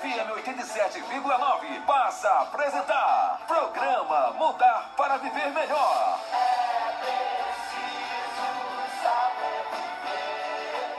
FM 87,9 passa a apresentar Programa Mudar para Viver Melhor.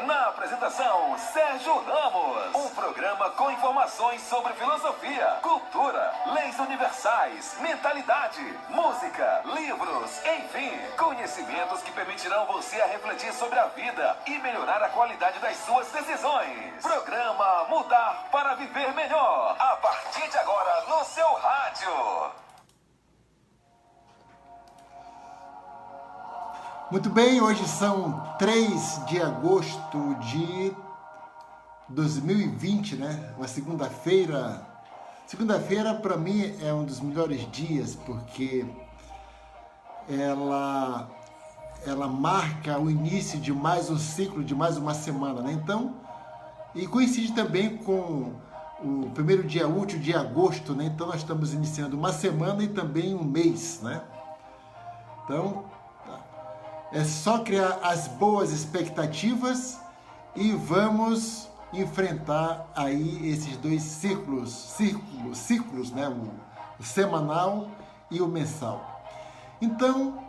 Na apresentação, Sérgio Ramos. Um programa com informações sobre filosofia, cultura, leis universais, mentalidade, música, livros, enfim, conhecimentos que permitirão você a refletir sobre a vida e melhorar a qualidade das suas decisões. Programa Mudar para Viver Melhor. A partir de agora, no seu rádio. Muito bem, hoje são 3 de agosto de 2020, né? Uma segunda-feira. Segunda-feira, para mim, é um dos melhores dias, porque ela marca o início de mais um ciclo, de mais uma semana, né? Então, e coincide também com o primeiro dia útil de agosto, né? Então, nós estamos iniciando uma semana e também um mês, né? Então, é só criar as boas expectativas e vamos enfrentar aí esses dois ciclos, né? O semanal e o mensal. Então,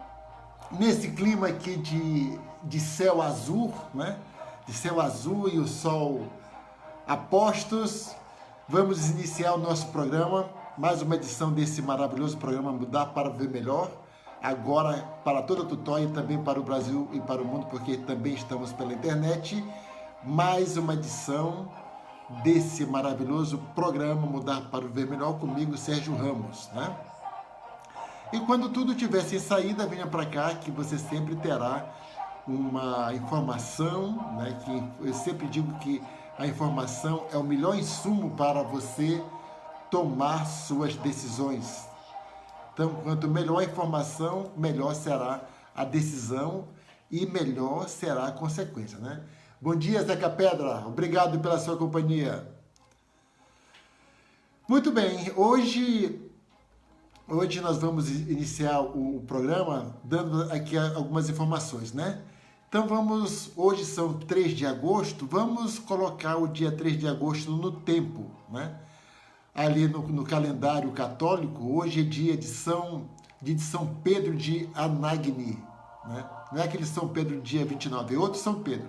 nesse clima aqui de céu azul, né? De céu azul e o sol a postos, vamos iniciar o nosso programa, mais uma edição desse maravilhoso programa Mudar para Viver Melhor. Agora para toda a Tutóia e também para o Brasil e para o mundo, porque também estamos pela internet. Mais uma edição desse maravilhoso programa Mudar para o Viver Melhor, comigo, Sérgio Ramos, né? E quando tudo tiver sem saída, venha para cá que você sempre terá uma informação, né? Que eu sempre digo que a informação é o melhor insumo para você tomar suas decisões. Então, quanto melhor a informação, melhor será a decisão e melhor será a consequência, né? Bom dia, Zeca Pedra. Obrigado pela sua companhia. Muito bem, hoje nós vamos iniciar o programa dando aqui algumas informações, né? Então hoje são 3 de agosto, vamos colocar o dia 3 de agosto no tempo, né? Ali no calendário católico, hoje é dia de São Pedro de Anagni, né? Não é aquele São Pedro dia 29, é outro São Pedro.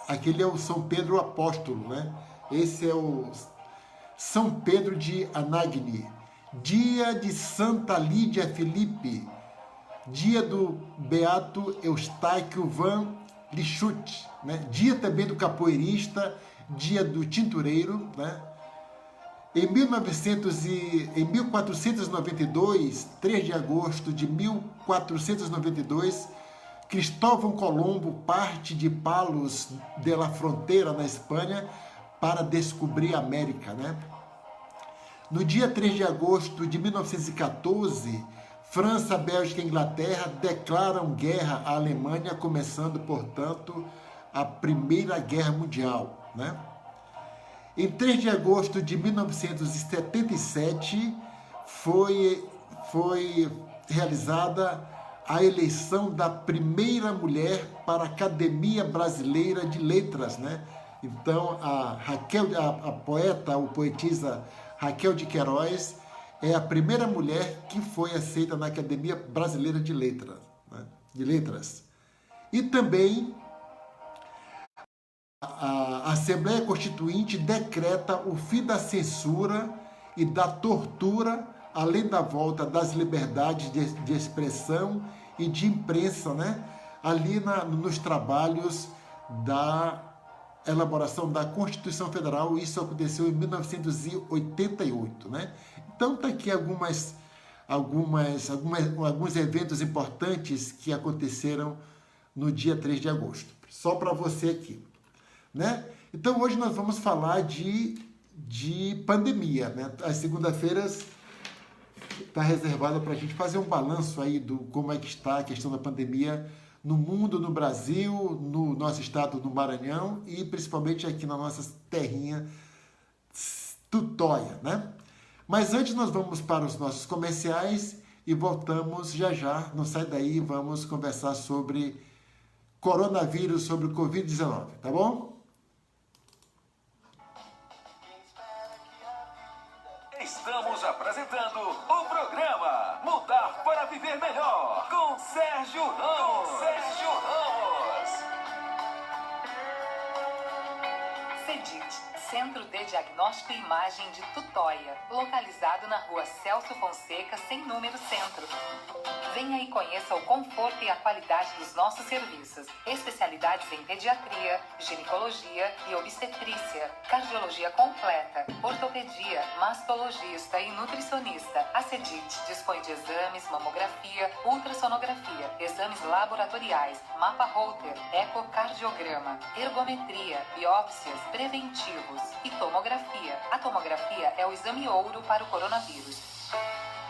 Aquele é o São Pedro Apóstolo, né? Esse é o São Pedro de Anagni. Dia de Santa Lídia Felipe, dia do Beato Eustáquio Van Lichut, né? Dia também do capoeirista, dia do tintureiro, né? Em 1492, 3 de agosto de 1492, Cristóvão Colombo parte de Palos de la Frontera, na Espanha, para descobrir a América, né? No dia 3 de agosto de 1914, França, Bélgica e Inglaterra declaram guerra à Alemanha, começando, portanto, a Primeira Guerra Mundial, né? Em 3 de agosto de 1977, foi realizada a eleição da primeira mulher para a Academia Brasileira de Letras, né? Então, a poeta, ou poetisa Raquel de Queiroz, é a primeira mulher que foi aceita na Academia Brasileira de Letras, né? E também a Assembleia Constituinte decreta o fim da censura e da tortura, além da volta das liberdades de expressão e de imprensa, né? Ali nos trabalhos da elaboração da Constituição Federal. Isso aconteceu em 1988, né? Então tá aqui alguns eventos importantes que aconteceram no dia 3 de agosto. Só para você aqui, né? Então hoje nós vamos falar de pandemia, né? As segunda-feiras está reservada para a gente fazer um balanço aí do como é que está a questão da pandemia no mundo, no Brasil, no nosso estado do Maranhão e principalmente aqui na nossa terrinha Tutóia, né? Mas antes nós vamos para os nossos comerciais e voltamos já. Não sai daí, vamos conversar sobre coronavírus, sobre o Covid-19, tá bom? melhor com Sérgio Ramos. CEDIT, Centro de Diagnóstico e Imagem de Tutóia, localizado na rua Celso Fonseca, sem número centro. Venha e conheça o conforto e a qualidade dos nossos serviços. Especialidades em pediatria, ginecologia e obstetrícia, cardiologia completa, ortopedia, mastologista e nutricionista. A CEDIT dispõe de exames, mamografia, ultrassonografia, exames laboratoriais, mapa Holter, ecocardiograma, ergometria, biópsias, preventivos e tomografia. A tomografia é o exame ouro para o coronavírus.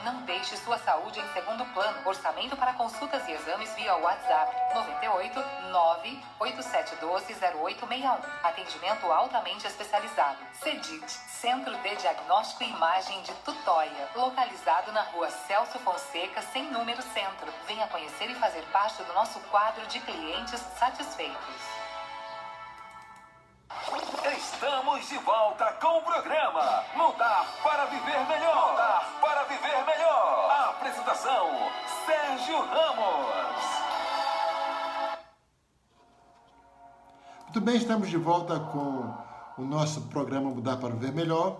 Não deixe sua saúde em segundo plano. Orçamento para consultas e exames via WhatsApp 98 98712 0861. Atendimento altamente especializado. CEDIT, Centro de Diagnóstico e Imagem de Tutóia, localizado na rua Celso Fonseca, sem número centro. Venha conhecer e fazer parte do nosso quadro de clientes satisfeitos. Estamos de volta com o programa Mudar para Viver Melhor. Mudar para Viver Melhor. A apresentação, Sérgio Ramos. Muito bem, estamos de volta com o nosso programa Mudar para Viver Melhor,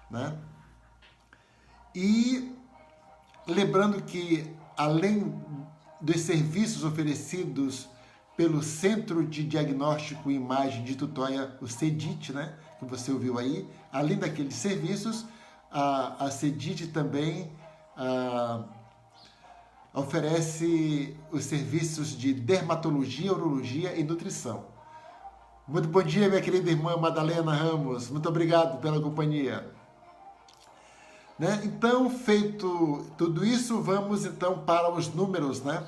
né? E lembrando que, além dos serviços oferecidos pelo Centro de Diagnóstico e Imagem de Tutóia, o CEDIT, né, que você ouviu aí, além daqueles serviços, a CEDIT também oferece os serviços de dermatologia, urologia e nutrição. Muito bom dia, minha querida irmã Madalena Ramos. Muito obrigado pela companhia. Né? Então, feito tudo isso, vamos então para os números, né,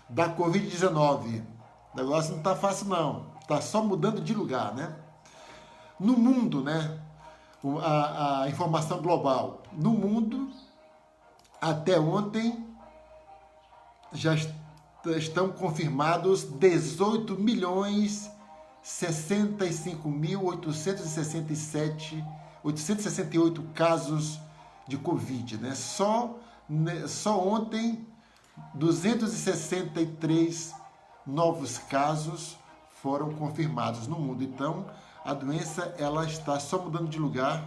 da Covid-19. O negócio não está fácil, não. Está só mudando de lugar, né? No mundo, né? A informação global. No mundo, até ontem, já estão confirmados 18.065.868 casos de Covid, né? Só ontem, 263 novos casos foram confirmados no mundo. Então, a doença ela está só mudando de lugar,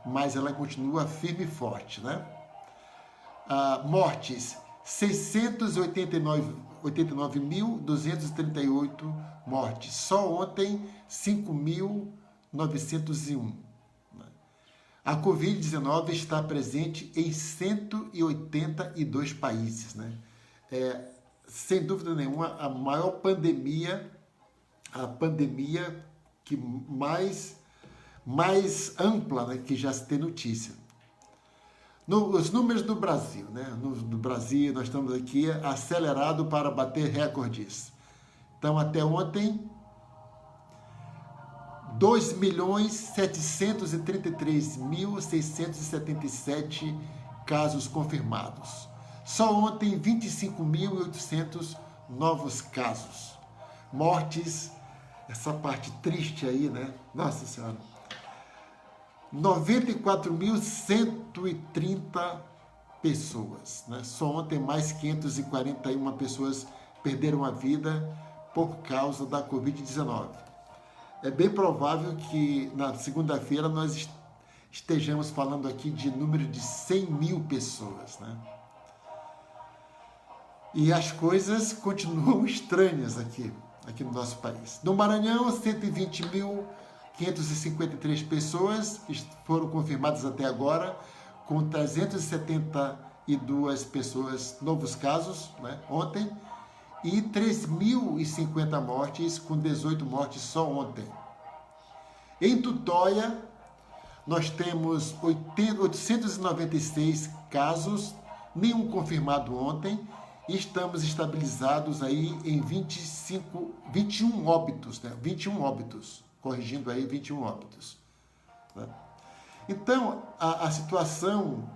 mas ela continua firme e forte, né? Mortes, 689.238 mortes. Só ontem, 5.901. A Covid-19 está presente em 182 países, né? Sem dúvida nenhuma, a maior pandemia, a pandemia que mais ampla, né, que já se tem notícia. Os números do Brasil, né? No Brasil, nós estamos aqui acelerado para bater recordes. Então, até ontem, 2.733.677 casos confirmados. Só ontem, 25.800 novos casos. Mortes, essa parte triste aí, né? Nossa Senhora. 94.130 pessoas, né? Só ontem, mais 541 pessoas perderam a vida por causa da Covid-19. É bem provável que na segunda-feira nós estejamos falando aqui de número de 100 mil pessoas, né? E as coisas continuam estranhas aqui no nosso país. No Maranhão, 120.553 pessoas foram confirmadas até agora, com 372 pessoas, novos casos, né, ontem, e 3.050 mortes, com 18 mortes só ontem. Em Tutóia, nós temos 896 casos, nenhum confirmado ontem, e estamos estabilizados aí em 21 óbitos, né? 21 óbitos, corrigindo aí 21 óbitos. Né? Então, a situação,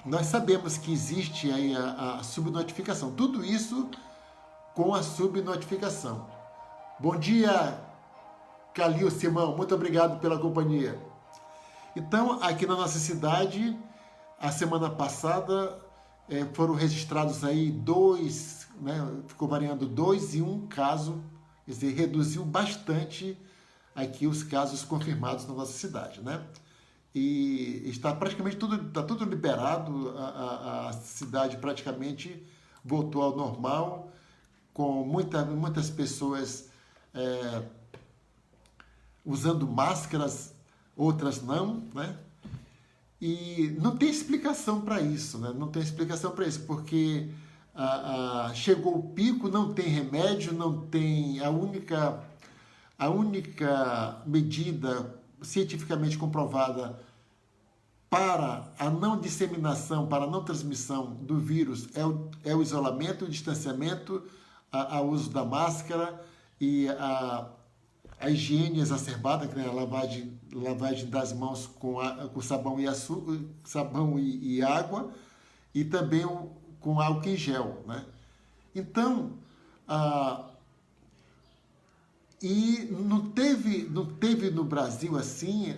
nós sabemos que existe aí a subnotificação, tudo isso com a subnotificação. Bom dia, Calil Simão, muito obrigado pela companhia. Então, aqui na nossa cidade, a semana passada, foram registrados aí 2, né, ficou variando 2 e 1 caso, quer dizer, reduziu bastante aqui os casos confirmados na nossa cidade, né? E está praticamente tudo liberado, a cidade praticamente voltou ao normal, com muitas pessoas usando máscaras, outras não, né? E não tem explicação para isso, né? Não tem explicação para isso, porque chegou o pico, não tem remédio, não tem a única medida cientificamente comprovada para a não disseminação, para a não transmissão do vírus é o isolamento, o distanciamento, o uso da máscara e a higiene exacerbada, que é a lavagem das mãos com sabão e açúcar, sabão e água, e também com álcool em gel, né? Então, e não teve no Brasil assim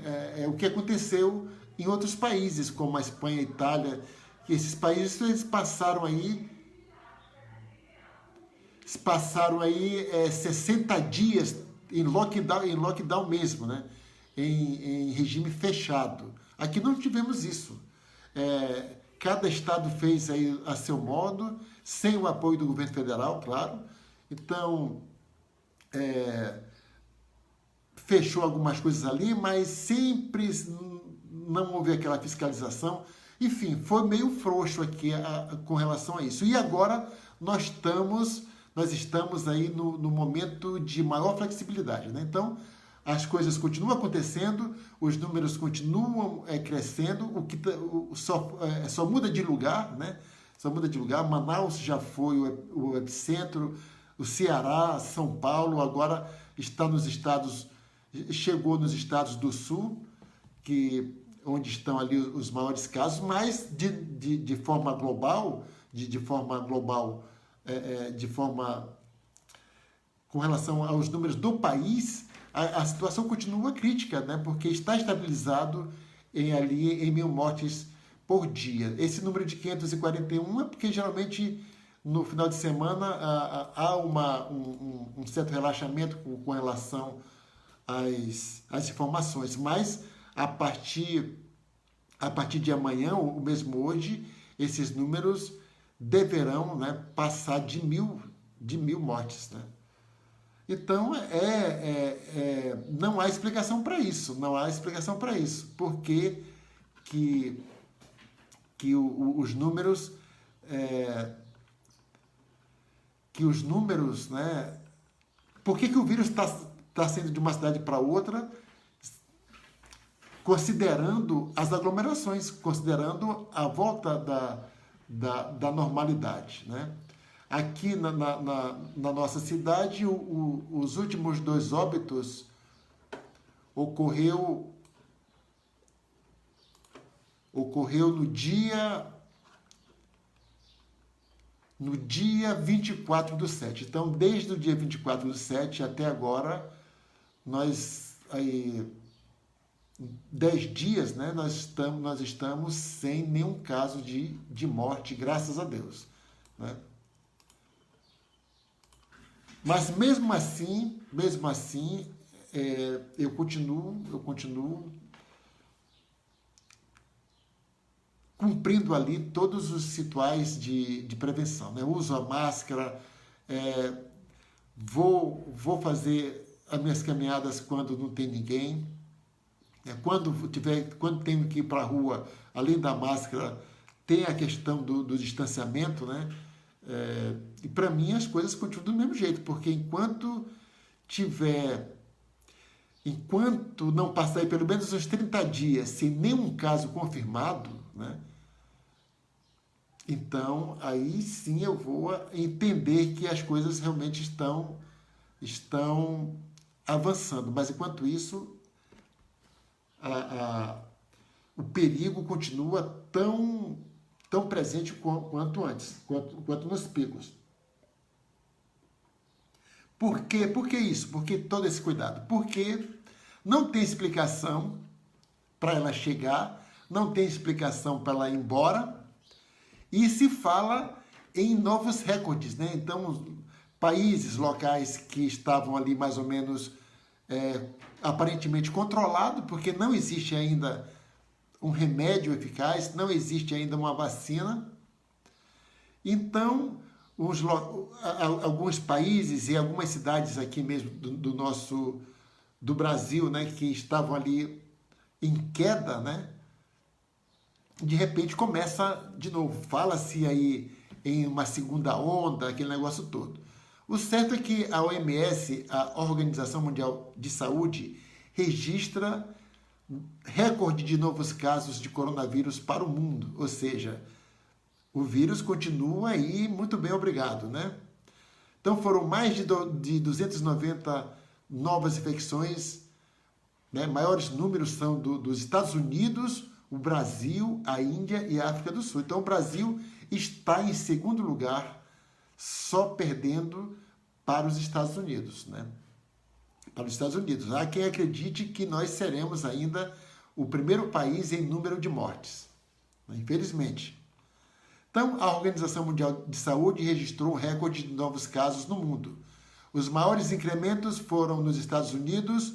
o que aconteceu em outros países, como a Espanha e a Itália, que esses países eles passaram aí 60 dias em lockdown mesmo, né? Em regime fechado. Aqui não tivemos isso. Cada estado fez aí a seu modo, sem o apoio do governo federal, claro. Então, fechou algumas coisas ali, mas sempre não houve aquela fiscalização. Enfim, foi meio frouxo aqui com relação a isso. E agora nós estamos aí no momento de maior flexibilidade, né? Então, as coisas continuam acontecendo, os números continuam crescendo, só muda de lugar, né? Só muda de lugar. Manaus já foi o epicentro, o Ceará, São Paulo, agora chegou nos estados do Sul, onde estão ali os maiores casos, mas de forma global, com relação aos números do país, a situação continua crítica, né? Porque está estabilizado em 1.000 mortes por dia. Esse número de 541 é porque geralmente no final de semana há um certo relaxamento com relação às informações, mas a partir de amanhã, ou mesmo hoje, esses números deverão, né, passar de mil mortes, né? Então, não há explicação para isso, porque os números, né, por que o vírus está sendo de uma cidade para outra, considerando as aglomerações, considerando a volta da normalidade, né? Aqui na nossa cidade, os últimos 2 óbitos ocorreu no dia 24/7. Então, desde o dia 24/7 até agora, nós aí 10 dias, né, nós estamos sem nenhum caso de morte, graças a Deus, né? Mas mesmo assim, eu continuo cumprindo ali todos os rituais de prevenção, né? Uso a máscara, vou fazer as minhas caminhadas quando não tem ninguém. Quando tenho que ir para a rua, além da máscara, tem a questão do distanciamento, né? E para mim as coisas continuam do mesmo jeito, porque enquanto não passar aí pelo menos uns 30 dias sem nenhum caso confirmado, né? Então aí sim eu vou entender que as coisas realmente estão avançando. Mas enquanto isso, o perigo continua tão presente quanto antes, quanto nos picos. Por quê? Por que isso? Por que todo esse cuidado? Porque não tem explicação para ela chegar, não tem explicação para ela ir embora, E se fala em novos recordes, né? Então, países locais que estavam ali mais ou menos aparentemente controlados, porque não existe ainda um remédio eficaz, não existe ainda uma vacina. Então, alguns países e algumas cidades aqui mesmo do Brasil, né, que estavam ali em queda, né, de repente começa de novo. Fala-se aí em uma segunda onda, aquele negócio todo. O certo é que a OMS, a Organização Mundial de Saúde, registra recorde de novos casos de coronavírus para o mundo, ou seja, o vírus continua aí, muito bem, obrigado, né? Então foram mais de 290 novas infecções, né? Maiores números são dos Estados Unidos, o Brasil, a Índia e a África do Sul. Então o Brasil está em segundo lugar, só perdendo para os Estados Unidos, né? Para os Estados Unidos. Há quem acredite que nós seremos ainda o primeiro país em número de mortes, né? Infelizmente. Então, a Organização Mundial de Saúde registrou um recorde de novos casos no mundo. Os maiores incrementos foram nos Estados Unidos,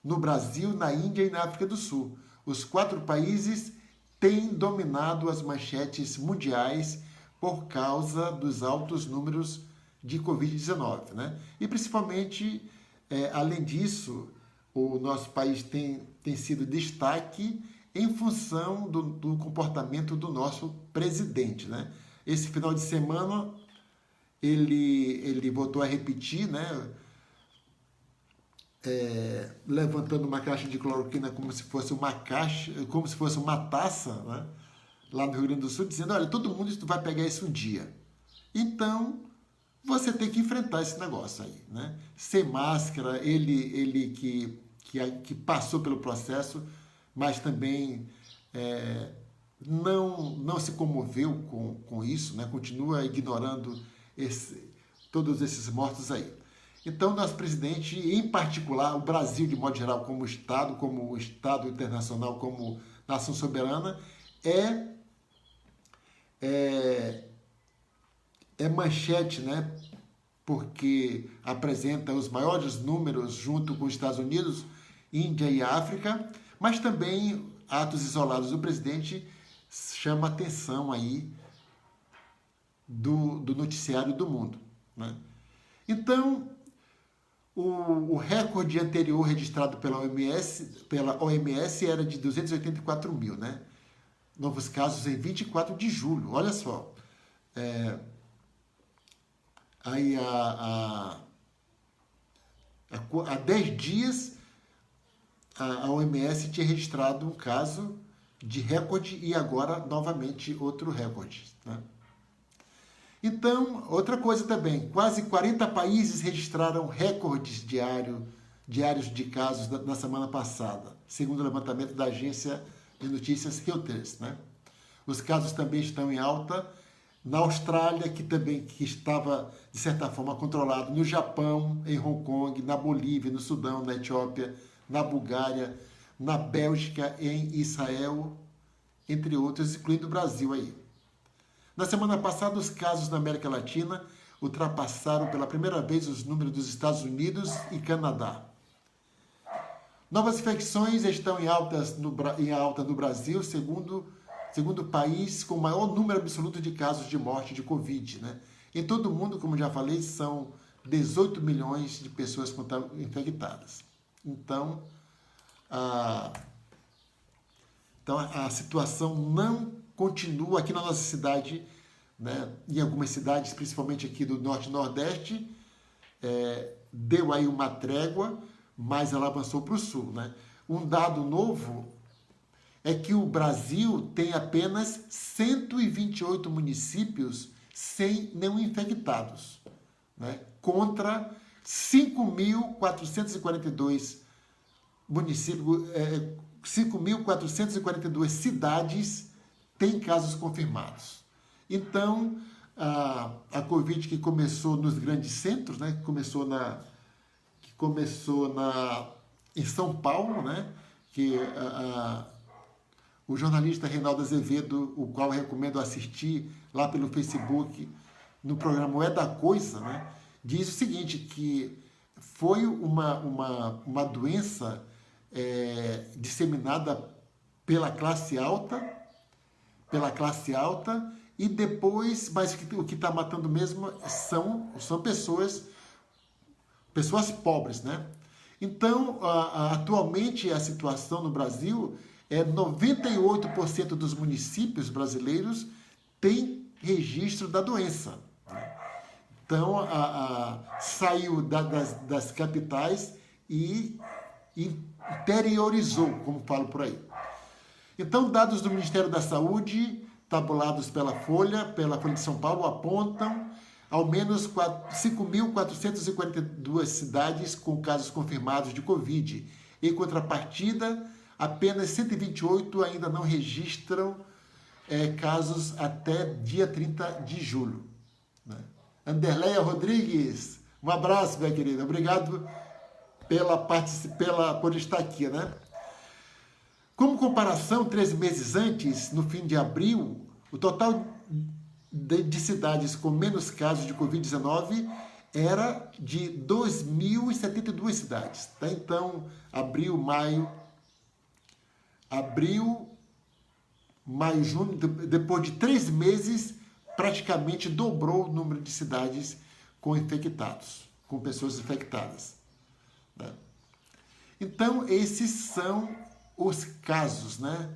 no Brasil, na Índia e na África do Sul. Os 4 países têm dominado as manchetes mundiais por causa dos altos números de Covid-19, né? E principalmente, além disso, o nosso país tem sido destaque em função do comportamento do nosso presidente, né? Esse final de semana ele voltou a repetir, né? Levantando uma caixa de cloroquina como se fosse uma taça, né? Lá no Rio Grande do Sul, dizendo, olha, todo mundo vai pegar isso um dia. Então, você tem que enfrentar esse negócio aí, né? Sem máscara, ele que passou pelo processo, mas também não se comoveu com isso, né? Continua ignorando todos esses mortos aí. Então, nosso presidente, em particular, o Brasil, de modo geral, como Estado internacional, como nação soberana, é manchete, né? Porque apresenta os maiores números junto com os Estados Unidos, Índia e África, mas também atos isolados do presidente chama a atenção aí do noticiário do mundo, né? Então, o recorde anterior registrado pela OMS era de 284 mil, né? Novos casos em 24 de julho, olha só. Aí há 10 dias a OMS tinha registrado um caso de recorde e agora novamente outro recorde, né? Então, outra coisa também, quase 40 países registraram recordes diários de casos na semana passada, segundo o levantamento da agência de notícias Reuters, né? Os casos também estão em alta na Austrália, que estava, de certa forma, controlado, no Japão, em Hong Kong, na Bolívia, no Sudão, na Etiópia, na Bulgária, na Bélgica, em Israel, entre outros, incluindo o Brasil aí. Na semana passada, os casos na América Latina ultrapassaram pela primeira vez os números dos Estados Unidos e Canadá. Novas infecções estão em alta no Brasil, segundo o país com o maior número absoluto de casos de morte de Covid, né? Em todo o mundo, como já falei, são 18 milhões de pessoas infectadas. Então, a situação não continua aqui na nossa cidade, né? Em algumas cidades, principalmente aqui do Norte e Nordeste, deu aí uma trégua, mas ela avançou para o Sul, né? Um dado novo é que o Brasil tem apenas 128 municípios sem nenhum infectados, né? Contra 5.442 municípios, 5.442 cidades têm casos confirmados. Então, a Covid que começou nos grandes centros, né? Que começou em São Paulo, né? Que o jornalista Reinaldo Azevedo, o qual eu recomendo assistir lá pelo Facebook, no programa É da Coisa, né, diz o seguinte, que foi uma doença disseminada pela classe alta, e depois, mas o que está matando mesmo são pessoas pobres, né? Então, atualmente a situação no Brasil é 98% dos municípios brasileiros têm registro da doença. Então, saiu das capitais e interiorizou, como falo por aí. Então, dados do Ministério da Saúde, tabulados pela Folha de São Paulo, apontam ao menos 5.442 cidades com casos confirmados de Covid. Em contrapartida, apenas 128 ainda não registram casos até dia 30 de julho. Né? Anderleia Rodrigues, um abraço, minha querida. Obrigado por estar aqui, né? Como comparação, 3 meses antes, no fim de abril, o total de cidades com menos casos de Covid-19 era de 2.072 cidades. Tá? Então, abril, maio, junho, depois de 3 meses, praticamente dobrou o número de cidades com pessoas infectadas. Né? Então, esses são os casos, né?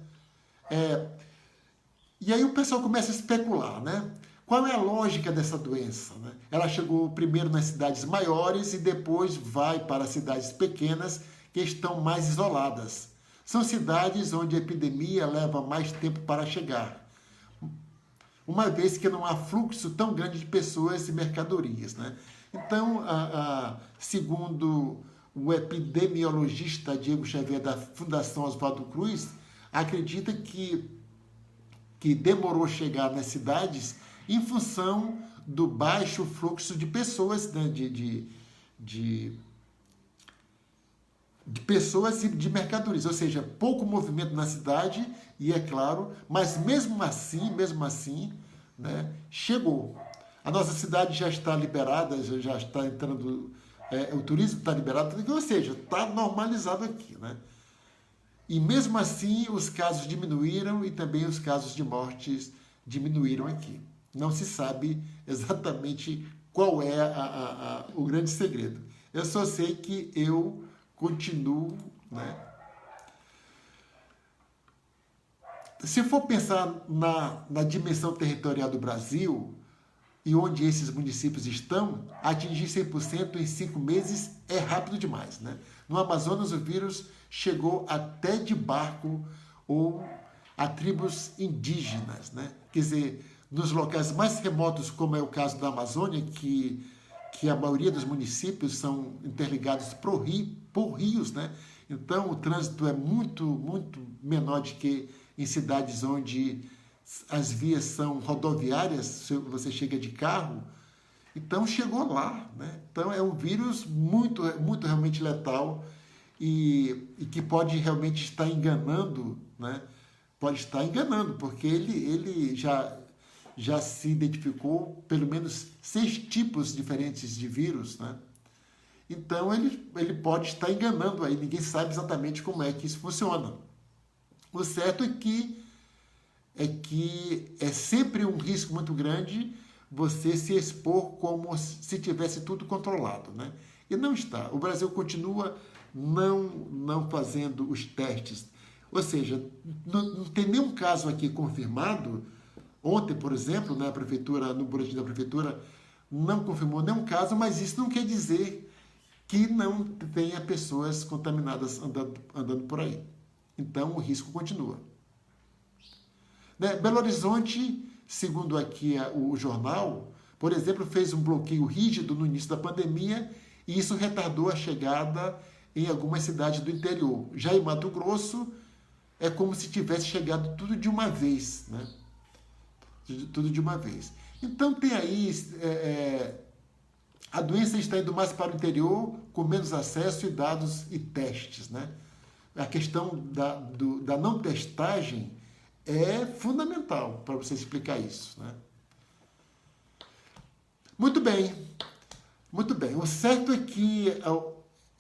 E aí o pessoal começa a especular, né? Qual é a lógica dessa doença? Né? Ela chegou primeiro nas cidades maiores e depois vai para cidades pequenas que estão mais isoladas. São cidades onde a epidemia leva mais tempo para chegar, uma vez que não há fluxo tão grande de pessoas e mercadorias, né? Então, segundo o epidemiologista Diego Xavier da Fundação Oswaldo Cruz, acredita que demorou chegar nas cidades em função do baixo fluxo de pessoas, né, de pessoas e de mercadorias, ou seja, pouco movimento na cidade, e é claro, mas mesmo assim, né, chegou. A nossa cidade já está liberada, já está entrando, o turismo está liberado, ou seja, está normalizado aqui, né? E mesmo assim, os casos diminuíram e também os casos de mortes diminuíram aqui. Não se sabe exatamente qual é o grande segredo. Eu só sei que eu continuo, né? Se for pensar na dimensão territorial do Brasil e onde esses municípios estão, atingir 100% em 5 meses é rápido demais, né? No Amazonas, o vírus chegou até de barco ou a tribos indígenas, né? Quer dizer, nos locais mais remotos, como é o caso da Amazônia, que a maioria dos municípios são interligados por rios, né? Então, o trânsito é muito, muito menor do que em cidades onde as vias são rodoviárias, você chega de carro. Então, chegou lá, né? Então, é um vírus muito, muito realmente letal e que pode realmente estar enganando, né? Pode estar enganando, porque ele já se identificou pelo menos 6 tipos diferentes de vírus, né? Então, ele pode estar enganando aí, ninguém sabe exatamente como é que isso funciona. O certo é que é sempre um risco muito grande você se expor como se tivesse tudo controlado, né? E não está. O Brasil continua não fazendo os testes. Ou seja, não tem nenhum caso aqui confirmado. Ontem, por exemplo, na prefeitura, no boletim da prefeitura, não confirmou nenhum caso, mas isso não quer dizer que não tenha pessoas contaminadas andando por aí. Então, o risco continua. Né? Belo Horizonte, segundo aqui o jornal, por exemplo, fez um bloqueio rígido no início da pandemia e isso retardou a chegada em algumas cidades do interior. Já em Mato Grosso, é como se tivesse chegado tudo de uma vez, né? Tudo de uma vez. Então, tem aí... a doença está indo mais para o interior, com menos acesso e dados e testes, né? A questão da não testagem é fundamental para você explicar isso, né? Muito bem, muito bem. O certo é que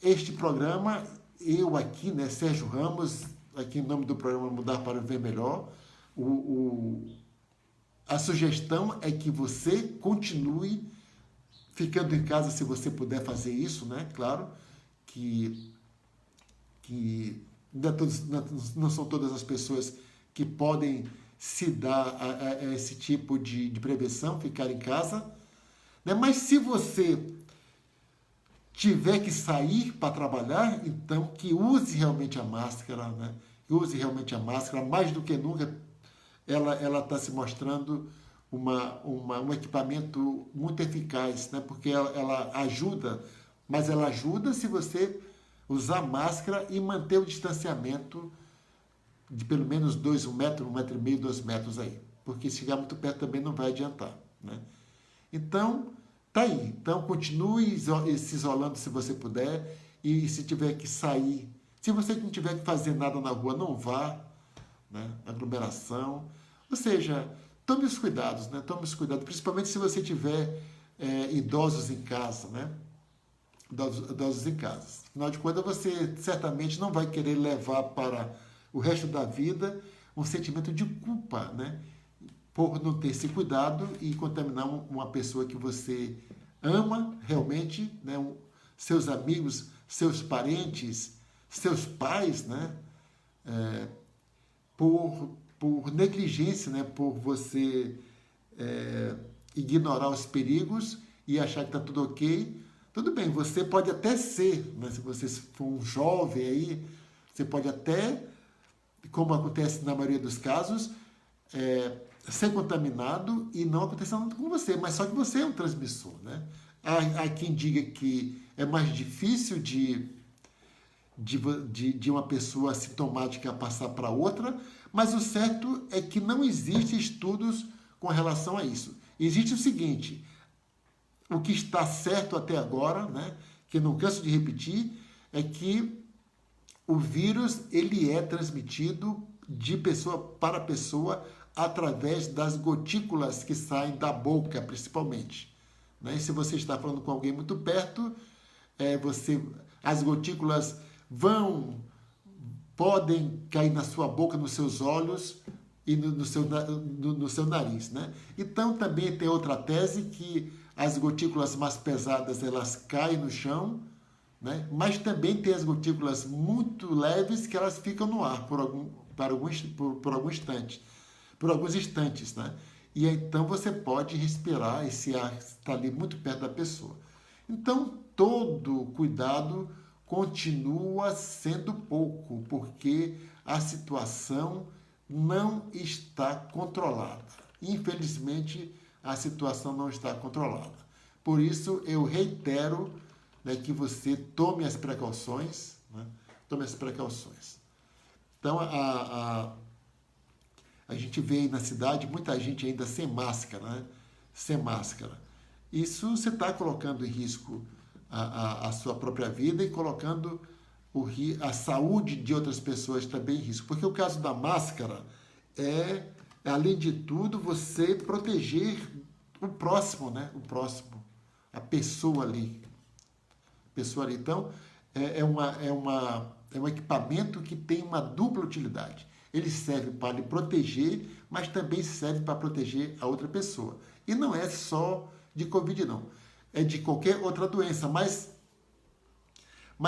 este programa, eu aqui, né, Sérgio Ramos, aqui em nome do programa Mudar para Viver Melhor, a sugestão é que você continue ficando em casa se você puder fazer isso, né? Claro que não são todas as pessoas que podem se dar a esse tipo de prevenção, ficar em casa, né? Mas se você tiver que sair para trabalhar, então que use realmente a máscara, né? Que use realmente a máscara, mais do que nunca ela está se mostrando um equipamento muito eficaz, né? Porque ela ajuda, mas ela ajuda se você usar máscara e manter o distanciamento de pelo menos 1 metro, 1,5 metro, 2 metros aí. Porque se chegar muito perto também não vai adiantar, né? Então, tá aí. Então, continue se isolando se você puder. E se tiver que sair, se você não tiver que fazer nada na rua, não vá, né? Aglomeração. Ou seja, tome os cuidados, né? Tome os cuidados, principalmente se você tiver idosos em casa, né? Idosos em casa. Afinal de contas, você certamente não vai querer levar para o resto da vida um sentimento de culpa, né? Por não ter se cuidado e contaminar uma pessoa que você ama realmente, né? Seus amigos, seus parentes, seus pais, né? Por negligência, né? Por você ignorar os perigos e achar que está tudo ok. Tudo bem, você pode até ser, né? Se você for um jovem aí, você pode até, como acontece na maioria dos casos, ser contaminado e não acontecer nada com você, mas só que você é um transmissor, né? Há quem diga que é mais difícil de uma pessoa assintomática passar para outra, mas o certo é que não existem estudos com relação a isso. Existe o seguinte: o que está certo até agora, né, que eu não canso de repetir, é que o vírus ele é transmitido de pessoa para pessoa através das gotículas que saem da boca, principalmente, né? E se você está falando com alguém muito perto, as gotículas podem cair na sua boca, nos seus olhos e no seu nariz, né? Então também tem outra tese que as gotículas mais pesadas elas caem no chão, né? Mas também tem as gotículas muito leves que elas ficam no ar por alguns instantes, né? E então você pode respirar, esse ar está ali muito perto da pessoa. Então todo cuidado continua sendo pouco, porque a situação não está controlada. Infelizmente, a situação não está controlada. Por isso, eu reitero, né, que você tome as precauções, né? Tome as precauções. Então, a gente vê aí na cidade muita gente ainda sem máscara, né? Sem máscara. Isso você está colocando em risco a sua própria vida e colocando a saúde de outras pessoas também em risco. Porque o caso da máscara além de tudo, você proteger o próximo, né? O próximo, a pessoa ali. Então, é um equipamento que tem uma dupla utilidade. Ele serve para lhe proteger, mas também serve para proteger a outra pessoa. E não é só de Covid, não. É de qualquer outra doença. Mas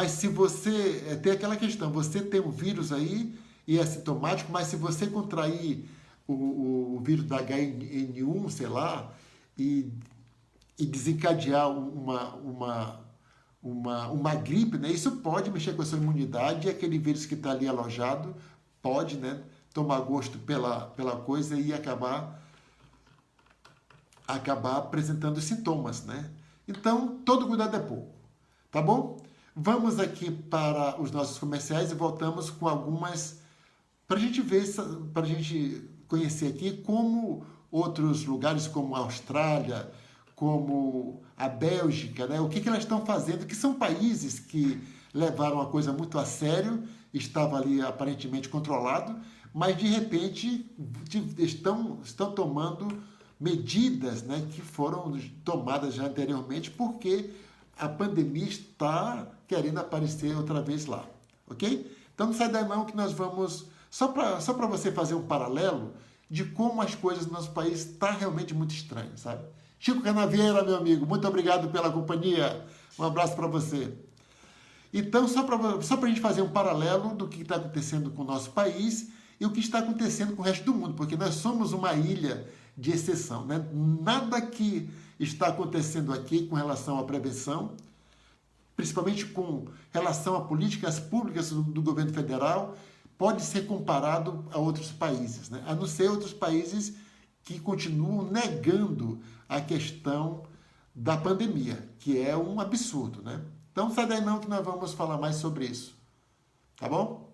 se você... tem aquela questão, você tem um vírus aí e é sintomático, mas se você contrair o vírus da HN1, sei lá, e desencadear uma gripe, né? Isso pode mexer com a sua imunidade e aquele vírus que está ali alojado pode, né, tomar gosto pela coisa e acabar apresentando sintomas, né? Então, todo cuidado é pouco, tá bom? Vamos aqui para os nossos comerciais e voltamos com algumas para a gente ver, para a gente conhecer aqui como outros lugares como a Austrália, como a Bélgica, né? O que elas estão fazendo, que são países que levaram a coisa muito a sério, estava ali aparentemente controlado, mas de repente estão tomando medidas, né, que foram tomadas já anteriormente, porque a pandemia está querendo aparecer outra vez lá, ok? Então não sai daí não que nós vamos, só para você fazer um paralelo de como as coisas no nosso país estão realmente muito estranhas, sabe? Chico Canavieira, meu amigo, muito obrigado pela companhia, um abraço para você. Então, só para a gente fazer um paralelo do que está acontecendo com o nosso país e o que está acontecendo com o resto do mundo, porque nós somos uma ilha de exceção, né? Nada que está acontecendo aqui com relação à prevenção, principalmente com relação a políticas públicas do governo federal, pode ser comparado a outros países, né? A não ser outros países que continuam negando a questão da pandemia, que é um absurdo, né? Então, sai daí não que nós vamos falar mais sobre isso, tá bom?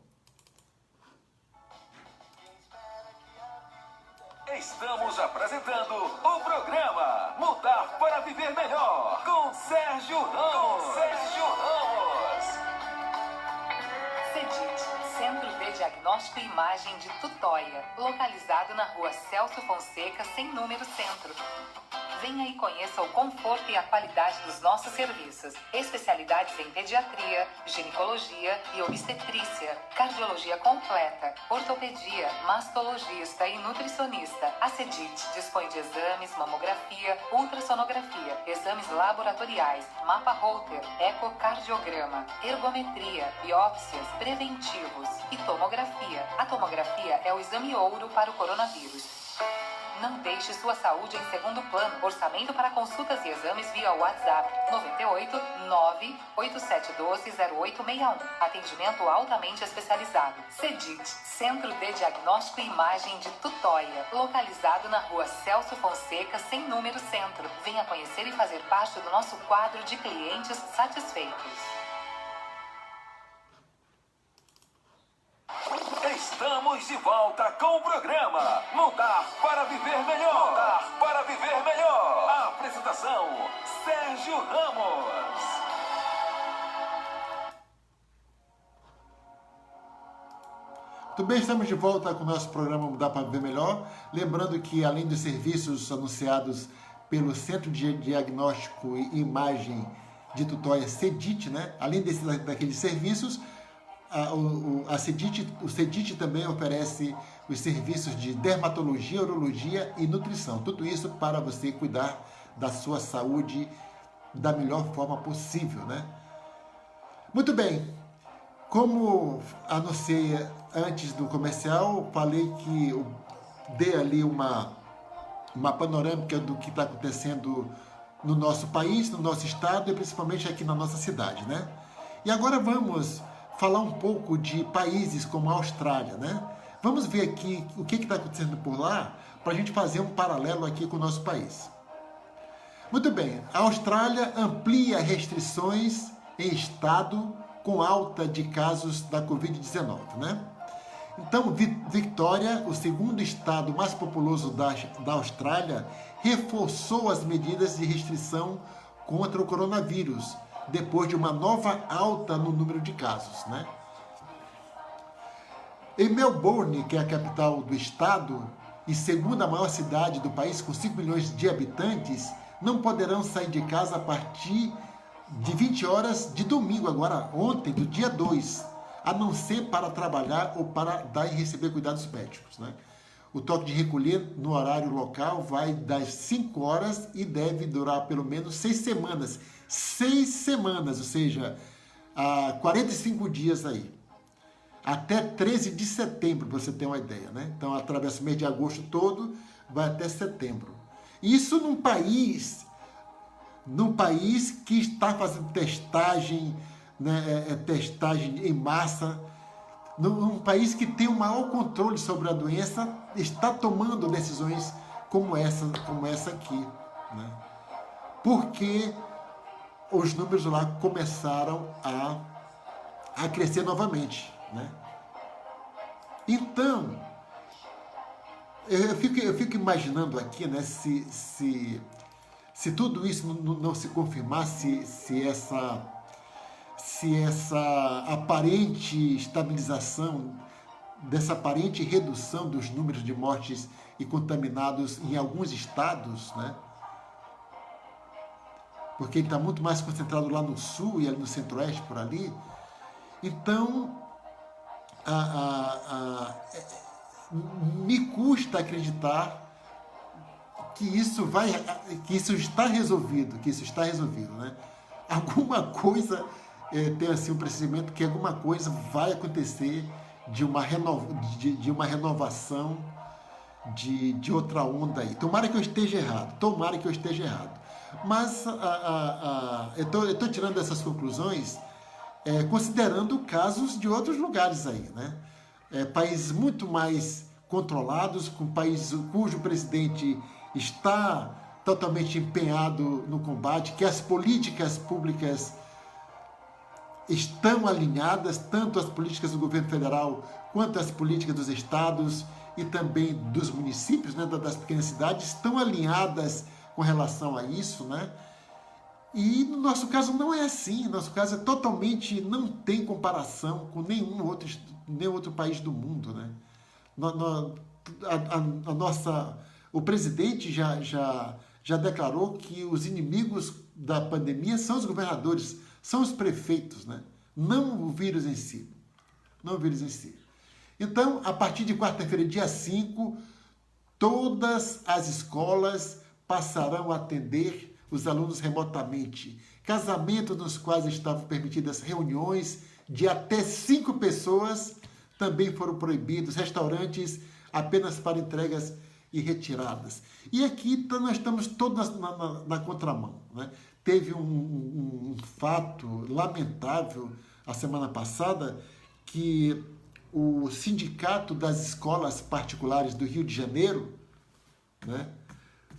Estamos apresentando o programa Mudar para Viver Melhor, com Sérgio Ramos. CEDIT, Centro de Diagnóstico e Imagem de Tutóia, localizado na rua Celso Fonseca, sem número centro. Venha e conheça o conforto e a qualidade dos nossos serviços. Especialidades em pediatria, ginecologia e obstetrícia, cardiologia completa, ortopedia, mastologista e nutricionista. A CEDIT dispõe de exames, mamografia, ultrassonografia, exames laboratoriais, mapa Holter, ecocardiograma, ergometria, biópsias, preventivos e tomografia. A tomografia é o exame ouro para o coronavírus. Não deixe sua saúde em segundo plano. Orçamento para consultas e exames via WhatsApp 98 98712 0861. Atendimento altamente especializado. CEDIT, Centro de Diagnóstico e Imagem de Tutóia, localizado na rua Celso Fonseca, sem número centro. Venha conhecer e fazer parte do nosso quadro de clientes satisfeitos. Estamos de volta com o programa Mudar para Viver Melhor. Mudar para Viver Melhor. A apresentação, Sérgio Ramos. Muito bem, estamos de volta com o nosso programa Mudar para Viver Melhor. Lembrando que, além dos serviços anunciados pelo Centro de Diagnóstico e Imagem de Tutóia, CEDIT, né? Além daqueles serviços, o CEDIT também oferece os serviços de dermatologia, urologia e nutrição. Tudo isso para você cuidar da sua saúde da melhor forma possível, né? Muito bem, como anunciei antes do comercial, falei que eu dei ali uma panorâmica do que está acontecendo no nosso país, no nosso estado e principalmente aqui na nossa cidade, né? E agora vamos falar um pouco de países como a Austrália, né? Vamos ver aqui o que está acontecendo por lá para a gente fazer um paralelo aqui com o nosso país. Muito bem, a Austrália amplia restrições em estado com alta de casos da Covid-19, né? Então, Victoria, o segundo estado mais populoso da Austrália, reforçou as medidas de restrição contra o coronavírus, depois de uma nova alta no número de casos, né? Em Melbourne, que é a capital do estado e segunda maior cidade do país, com 5 milhões de habitantes, não poderão sair de casa a partir de 20 horas de domingo, agora ontem, do dia 2, a não ser para trabalhar ou para dar e receber cuidados médicos, né? O toque de recolher no horário local vai das 5 horas e deve durar pelo menos 6 semanas. 6 semanas, ou seja, 45 dias aí. Até 13 de setembro, para você ter uma ideia, né? Então, atravessa o mês de agosto todo, vai até setembro. Isso num país que está fazendo testagem, né, testagem em massa, num país que tem o maior controle sobre a doença, está tomando decisões como essa aqui, né? Porque os números lá começaram a crescer novamente, né? Então, eu fico imaginando aqui, né, se tudo isso não se confirmar, se essa aparente estabilização dessa aparente redução dos números de mortes e contaminados em alguns estados, né? Porque ele está muito mais concentrado lá no sul e ali no centro-oeste, por ali. Então, me custa acreditar que isso está resolvido, né? Alguma coisa tem assim um pressentimento que alguma coisa vai acontecer de uma renovação de outra onda aí. Tomara que eu esteja errado. Mas eu estou tirando essas conclusões considerando casos de outros lugares aí, né? Países muito mais controlados, com países cujo presidente está totalmente empenhado no combate, que as políticas públicas estão alinhadas, tanto as políticas do governo federal quanto as políticas dos estados e também dos municípios, né, das pequenas cidades, estão alinhadas com relação a isso, né? E no nosso caso não é assim, no nosso caso totalmente, não tem comparação com nenhum outro país do mundo, né? O presidente já declarou que os inimigos da pandemia são os governadores, são os prefeitos, né? Não o vírus em si. Então, a partir de quarta-feira, dia 5, todas as escolas passarão a atender os alunos remotamente. Casamentos nos quais estavam permitidas reuniões de até 5 pessoas também foram proibidos. Restaurantes apenas para entregas e retiradas. E aqui nós estamos todos na contramão, né? Teve um fato lamentável a semana passada que o Sindicato das Escolas Particulares do Rio de Janeiro, né,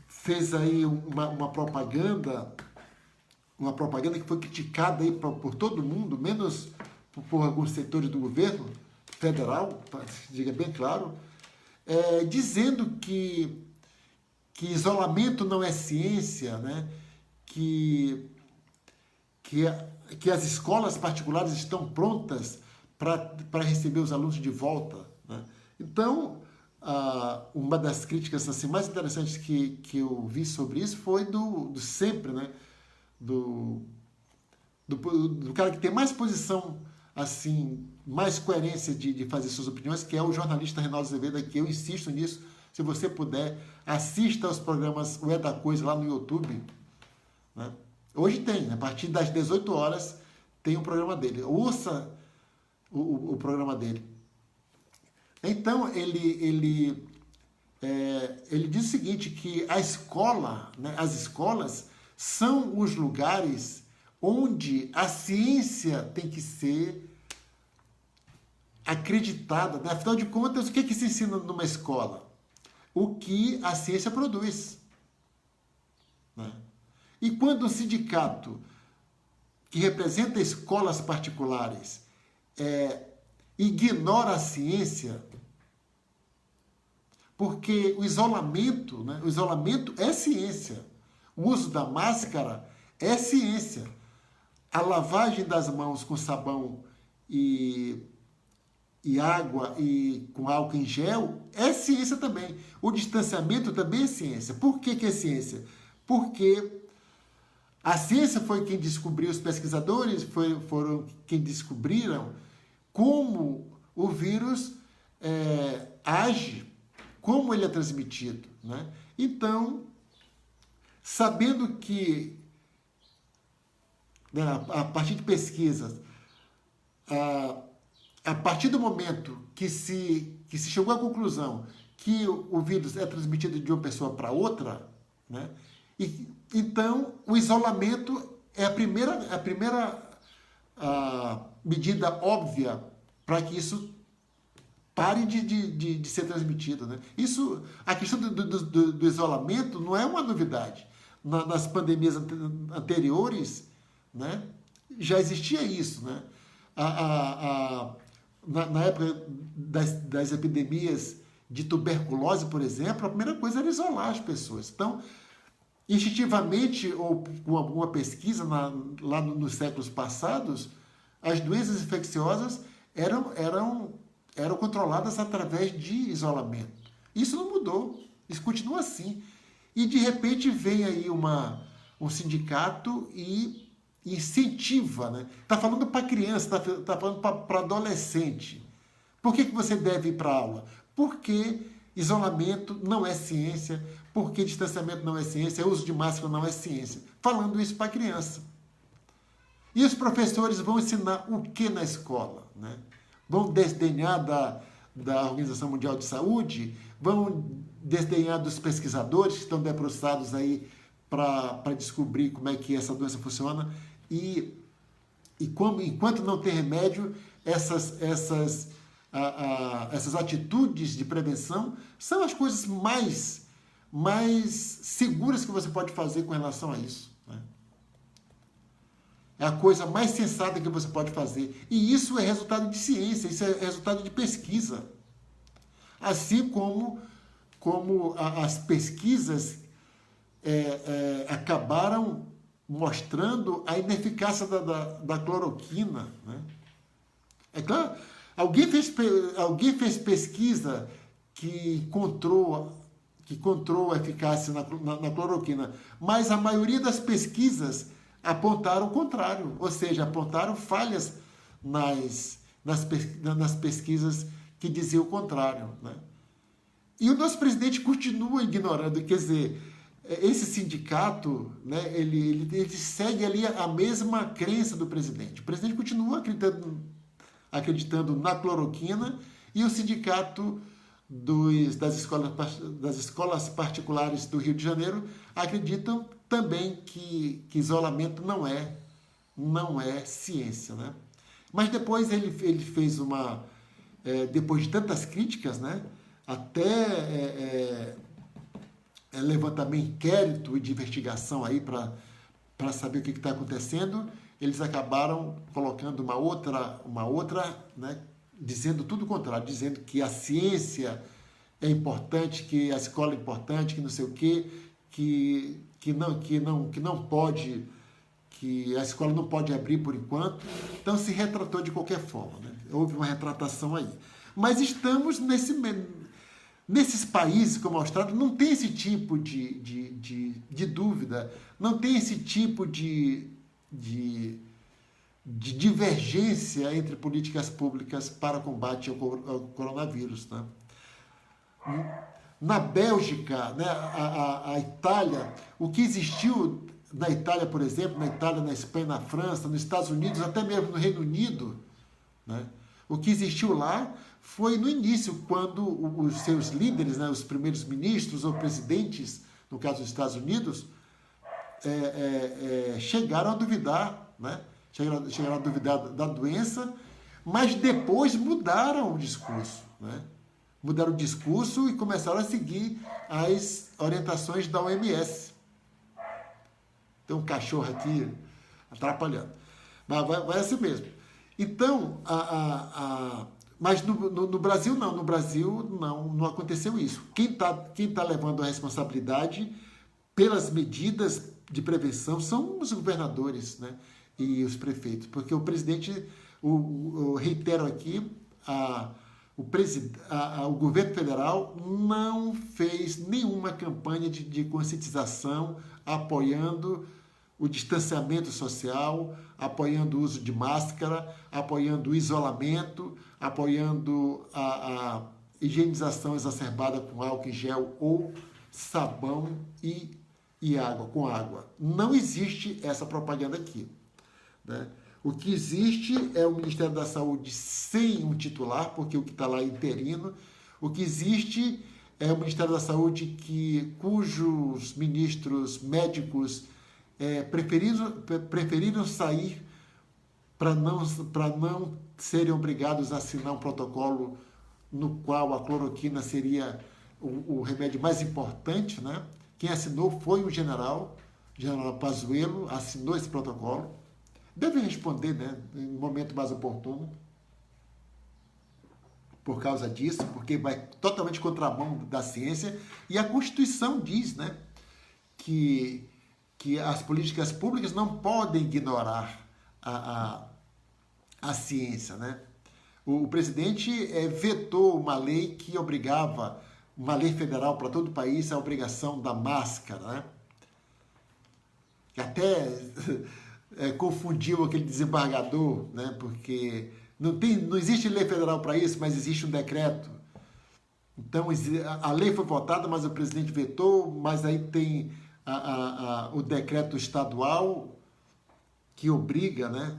fez aí uma propaganda que foi criticada aí por todo mundo, menos por alguns setores do governo federal, diga bem claro, dizendo que isolamento não é ciência, né? Que as escolas particulares estão prontas para receber os alunos de volta, né? Então, uma das críticas assim, mais interessantes que eu vi sobre isso foi do sempre, né? Do cara que tem mais posição, assim, mais coerência de fazer suas opiniões, que é o jornalista Reinaldo Azevedo, que eu insisto nisso. Se você puder, assista aos programas O É da Coisa lá no YouTube, né? Hoje tem, a partir das 18 horas, tem um programa dele. Ouça o programa dele. Então, ele diz o seguinte, que a escola, né, as escolas são os lugares onde a ciência tem que ser acreditada, né? Afinal de contas, o que se ensina numa escola? O que a ciência produz, né? E quando o sindicato que representa escolas particulares ignora a ciência, porque o isolamento, né? O isolamento é ciência, o uso da máscara é ciência, a lavagem das mãos com sabão e água e com álcool em gel é ciência também. O distanciamento também é ciência. Por que é ciência? Porque a ciência foi quem descobriu, os pesquisadores foram quem descobriram como o vírus age, como ele é transmitido, né? Então, sabendo que, né, a partir de pesquisas, a partir do momento que se chegou à conclusão que o vírus é transmitido de uma pessoa para outra, né? Então, o isolamento é a primeira medida óbvia para que isso pare de ser transmitido, né? A questão do isolamento não é uma novidade. Nas pandemias anteriores, né, já existia isso, né? Na época das epidemias de tuberculose, por exemplo, a primeira coisa era isolar as pessoas. Então, instintivamente, ou com alguma pesquisa lá nos séculos passados, as doenças infecciosas eram eram controladas através de isolamento. Isso não mudou, isso continua assim. E de repente vem aí um sindicato e incentiva, né? Está falando para criança, está falando para adolescente. Por que você deve ir para a aula? Porque isolamento não é ciência, porque distanciamento não é ciência, uso de máscara não é ciência. Falando isso para a criança. E os professores vão ensinar o que na escola? Né? Vão desdenhar da Organização Mundial de Saúde? Vão desdenhar dos pesquisadores que estão debruçados aí para descobrir como é que essa doença funciona? E enquanto não tem remédio, essas atitudes de prevenção são as coisas mais seguras que você pode fazer com relação a isso. Né? É a coisa mais sensata que você pode fazer. E isso é resultado de ciência, isso é resultado de pesquisa. Assim como as pesquisas acabaram mostrando a ineficácia da cloroquina. Né? É claro, alguém fez pesquisa que encontrou a eficácia na cloroquina, mas a maioria das pesquisas apontaram o contrário, ou seja, apontaram falhas nas pesquisas que diziam o contrário. Né? E o nosso presidente continua ignorando, quer dizer, esse sindicato, né, ele segue ali a mesma crença do presidente. O presidente continua acreditando na cloroquina e o sindicato das escolas particulares do Rio de Janeiro acreditam também que isolamento não é ciência. Né? Mas depois ele fez depois de tantas críticas, né, até levantar inquérito de investigação aí para saber o que está acontecendo, eles acabaram colocando uma outra, né, dizendo tudo o contrário, dizendo que a ciência é importante, que a escola é importante, que não sei o quê, que não pode, que a escola não pode abrir por enquanto. Então se retratou de qualquer forma, né? Houve uma retratação aí. Mas estamos nesses países como a Austrália, não tem esse tipo de dúvida, não tem esse tipo de divergência entre políticas públicas para combate ao coronavírus. Né? Na Bélgica, né, a Itália, o que existiu na Itália, por exemplo, na Itália, na Espanha, na França, nos Estados Unidos, até mesmo no Reino Unido, né, o que existiu lá foi no início, quando os seus líderes, né, os primeiros ministros ou presidentes, no caso dos Estados Unidos, chegaram a duvidar, né? Chegaram a duvidar da doença, mas depois mudaram o discurso. Né? Mudaram o discurso e começaram a seguir as orientações da OMS. Tem um cachorro aqui atrapalhando. Mas vai assim mesmo. Então, mas no Brasil não. No Brasil não aconteceu isso. Quem tá levando a responsabilidade pelas medidas de prevenção são os governadores, né? E os prefeitos, porque o presidente, eu reitero aqui, o governo federal não fez nenhuma campanha de conscientização apoiando o distanciamento social, apoiando o uso de máscara, apoiando o isolamento, apoiando a higienização exacerbada com álcool em gel ou sabão e água, com água. Não existe essa propaganda aqui. Né? O que existe é o Ministério da Saúde sem um titular, porque o que está lá é interino. O que existe é o Ministério da Saúde cujos ministros médicos preferiram sair para não serem obrigados a assinar um protocolo no qual a cloroquina seria o remédio mais importante. Né? Quem assinou foi o general Pazuello, assinou esse protocolo. Deve responder, né, em um momento mais oportuno, por causa disso, porque vai totalmente contramão da ciência, e a Constituição diz, né, que as políticas públicas não podem ignorar a ciência, né? o presidente vetou uma lei que obrigava, uma lei federal para todo o país, a obrigação da máscara, né? Que até confundiu aquele desembargador, né? Porque não existe lei federal para isso, mas existe um decreto. Então, a lei foi votada, mas o presidente vetou, mas aí tem o decreto estadual que obriga, né?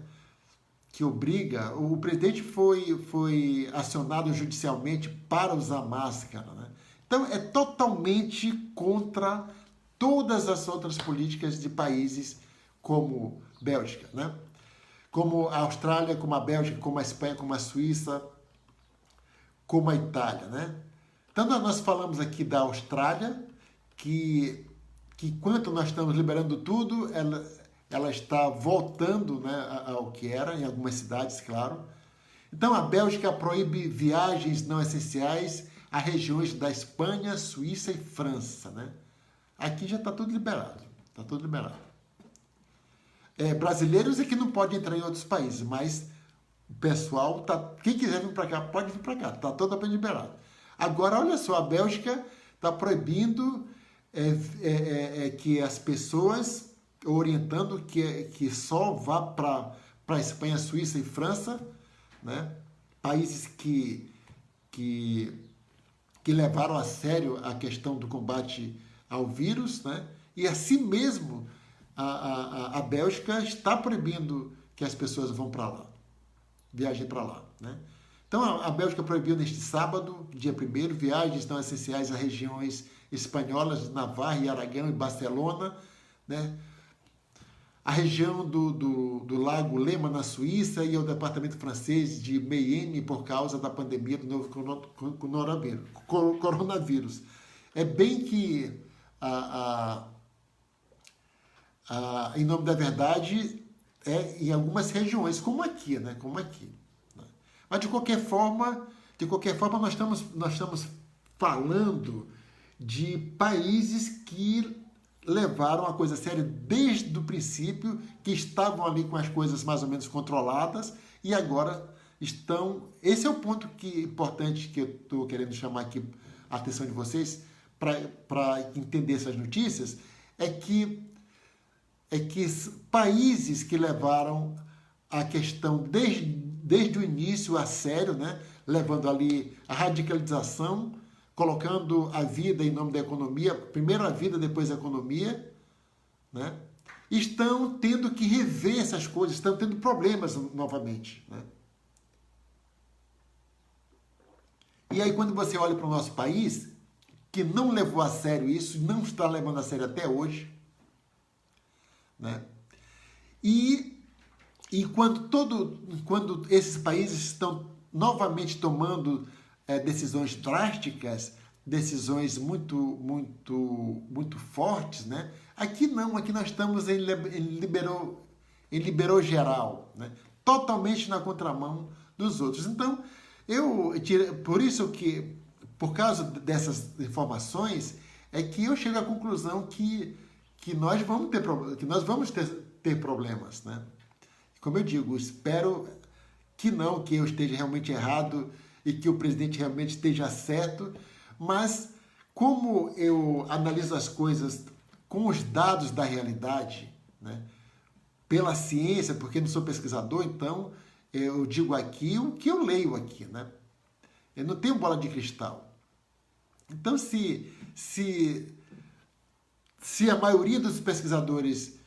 Que obriga, o presidente foi acionado judicialmente para usar máscara, né? Então, é totalmente contra todas as outras políticas de países como Bélgica, né? Como a Austrália, como a Bélgica, como a Espanha, como a Suíça, como a Itália, né? Então, nós falamos aqui da Austrália, que enquanto nós estamos liberando tudo, ela está voltando, né, ao que era, em algumas cidades, claro. Então, a Bélgica proíbe viagens não essenciais a regiões da Espanha, Suíça e França, né? Aqui já está tudo liberado, está tudo liberado. Brasileiros é que não pode entrar em outros países, mas o pessoal, quem quiser vir para cá, pode vir para cá, está totalmente liberado. Agora, olha só, a Bélgica está proibindo que as pessoas, orientando que só vá para a Espanha, Suíça e França, né? Países que levaram a sério a questão do combate ao vírus, né? E assim mesmo a Bélgica está proibindo que as pessoas vão para lá, viajem para lá, né? Então a Bélgica proibiu neste sábado, dia 1º, viagens não essenciais a regiões espanholas, Navarra e Aragão e Barcelona, né? A região do Lago Lema, na Suíça, e o departamento francês de Mayenne por causa da pandemia do novo coronavírus. É bem que, em nome da verdade, em algumas regiões, como aqui, né? Como aqui. Né? Mas, de qualquer forma, nós estamos falando de países que levaram a coisa séria desde o princípio, que estavam ali com as coisas mais ou menos controladas e agora estão... Esse é o ponto importante que eu estou querendo chamar aqui a atenção de vocês para entender essas notícias, é que países que levaram a questão desde o início a sério, né, levando ali a radicalização, colocando a vida em nome da economia, primeiro a vida, depois a economia, né? Estão tendo que rever essas coisas, estão tendo problemas novamente, né? E aí, quando você olha para o nosso país, que não levou a sério isso, não está levando a sério até hoje, né? E quando esses países estão novamente tomando decisões drásticas, decisões muito fortes, né? Aqui não, aqui nós estamos em liberou geral, né? Totalmente na contramão dos outros. Então, por causa dessas informações, é que eu chego à conclusão que nós vamos ter problemas, né? Como eu digo, espero que eu esteja realmente errado e que o presidente realmente esteja certo, mas como eu analiso as coisas com os dados da realidade, né, pela ciência, porque não sou pesquisador, então eu digo aqui o que eu leio aqui, né? Eu não tenho bola de cristal. Então, se a maioria dos pesquisadores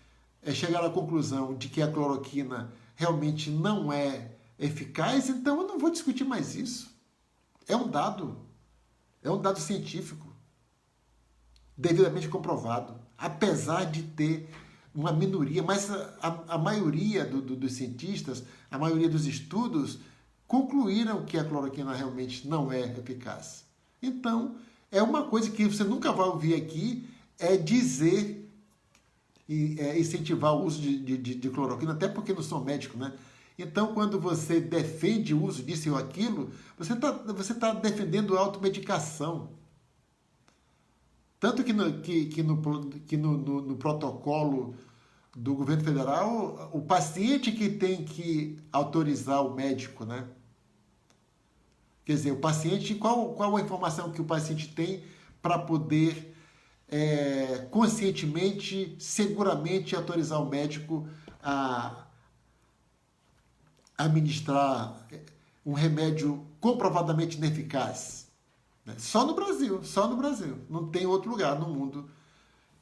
chegaram à conclusão de que a cloroquina realmente não é eficaz, então eu não vou discutir mais isso. É um dado científico, devidamente comprovado, apesar de ter uma minoria, mas a maioria dos cientistas, a maioria dos estudos, concluíram que a cloroquina realmente não é eficaz. Então, é uma coisa que você nunca vai ouvir aqui, dizer e incentivar o uso de cloroquina, até porque não sou médico, né? Então, quando você defende o uso disso ou aquilo, você tá defendendo a automedicação. Tanto que no protocolo do governo federal, o paciente que tem que autorizar o médico, né? Quer dizer, o paciente, qual a informação que o paciente tem para poder conscientemente, seguramente autorizar o médico a administrar um remédio comprovadamente ineficaz? Só no Brasil, só no Brasil. Não tem outro lugar no mundo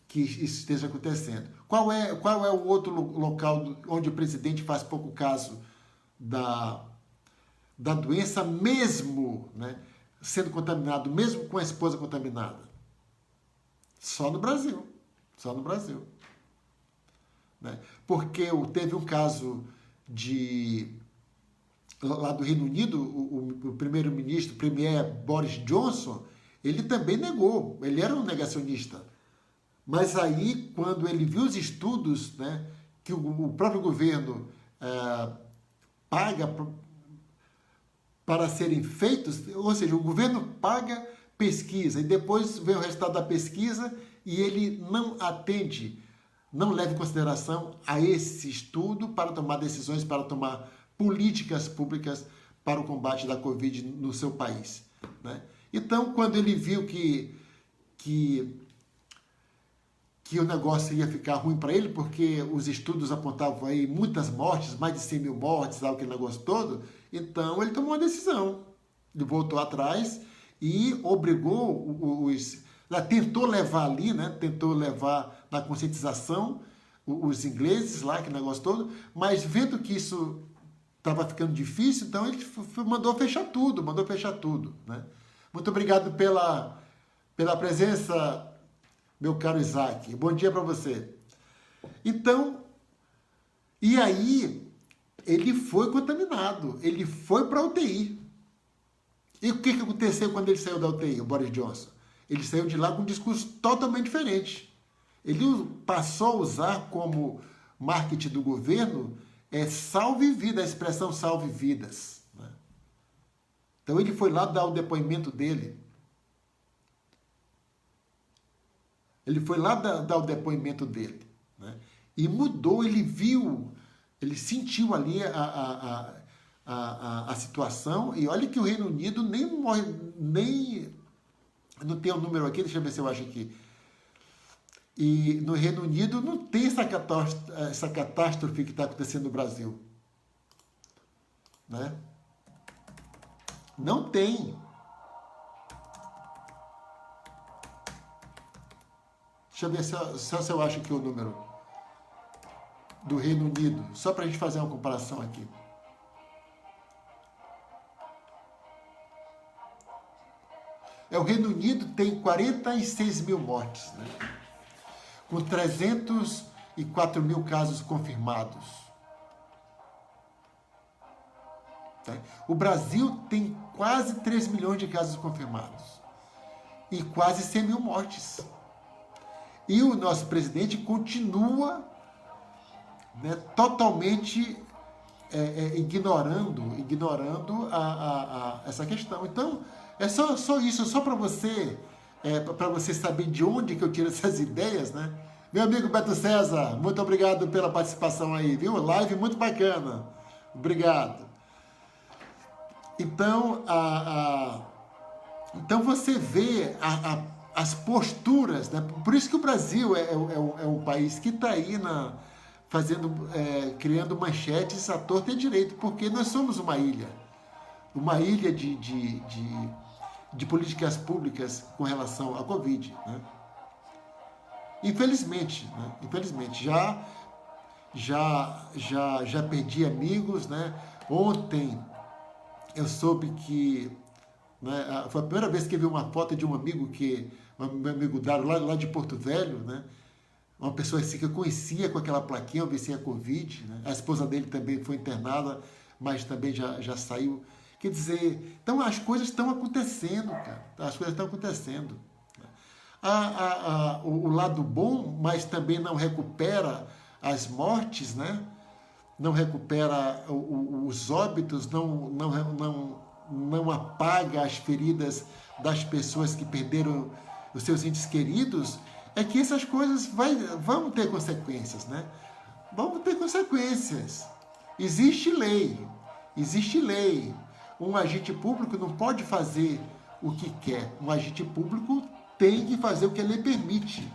que isso esteja acontecendo. Qual é o outro local onde o presidente faz pouco caso da doença, mesmo, né, sendo contaminado, mesmo com a esposa contaminada? Só no Brasil. Só no Brasil. Né? Porque teve um caso lá do Reino Unido, o primeiro-ministro, o premier Boris Johnson, ele também negou, ele era um negacionista. Mas aí, quando ele viu os estudos, né, que o próprio governo paga para serem feitos, ou seja, o governo paga pesquisa e depois vem o resultado da pesquisa e ele não atende, não leva em consideração a esse estudo para tomar decisões, para tomar políticas públicas para o combate da Covid no seu país. Né? Então, quando ele viu que o negócio ia ficar ruim para ele, porque os estudos apontavam aí muitas mortes, mais de 100 mil mortes, aquele negócio todo, então ele tomou uma decisão. Ele voltou atrás e obrigou tentou levar ali, né? Tentou levar na conscientização os ingleses lá, aquele negócio todo, mas vendo que isso estava ficando difícil, então ele mandou fechar tudo, né? Muito obrigado pela presença, meu caro Isaac. Bom dia para você. Então, e aí, ele foi contaminado, ele foi para a UTI. E o que aconteceu quando ele saiu da UTI, o Boris Johnson? Ele saiu de lá com um discurso totalmente diferente. Ele passou a usar como marketing do governo salve vida, a expressão salve vidas. Né? Então ele foi lá dar o depoimento dele. Né? E mudou, ele viu, ele sentiu ali a situação, e olha que o Reino Unido nem morre, não tem o número aqui, deixa eu ver se eu acho aqui. E no Reino Unido não tem essa catástrofe que está acontecendo no Brasil. Né? Não tem. Deixa eu ver se eu acho aqui o número do Reino Unido, só para a gente fazer uma comparação aqui. O Reino Unido tem 46 mil mortes, né? Com 304 mil casos confirmados. Tá? O Brasil tem quase 3 milhões de casos confirmados e quase 100 mil mortes. E o nosso presidente continua, né, totalmente ignorando essa questão. Então, é só isso, só para você saber de onde que eu tiro essas ideias, né? Meu amigo Beto César, muito obrigado pela participação aí, viu? Live muito bacana. Obrigado. Então, então você vê as posturas, né? Por isso que o Brasil é um país que está aí criando manchetes à torta e à direita, porque nós somos uma ilha de políticas públicas com relação à Covid, né? Infelizmente, já perdi amigos, né? Ontem eu soube que, né, foi a primeira vez que eu vi uma foto de um amigo meu amigo Dário, lá de Porto Velho, né? Uma pessoa assim que eu conhecia com aquela plaquinha, eu vi se é Covid, né? A esposa dele também foi internada, mas também já saiu. Quer dizer, então as coisas estão acontecendo, cara. As coisas estão acontecendo. O lado bom, mas também não recupera as mortes, né? Não recupera os óbitos, não apaga as feridas das pessoas que perderam os seus entes queridos, é que essas coisas vão ter consequências, né? Vão ter consequências. Existe lei. um agente público não pode fazer o que quer. Um agente público tem que fazer o que a lei permite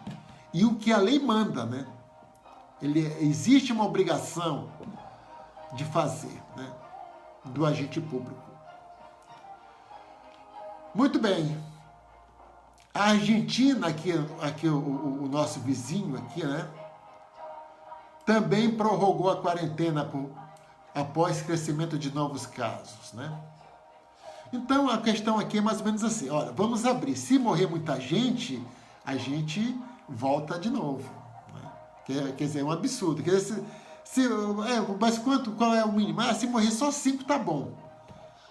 e o que a lei manda, né? Existe uma obrigação de fazer, né, do agente público. Muito bem. A Argentina, aqui o nosso vizinho aqui, né, também prorrogou a quarentena após crescimento de novos casos, né? Então, a questão aqui é mais ou menos assim, olha, vamos abrir. Se morrer muita gente, a gente volta de novo, né? Quer dizer, é um absurdo. Quer dizer, mas qual é o mínimo? Se morrer só 5 tá bom.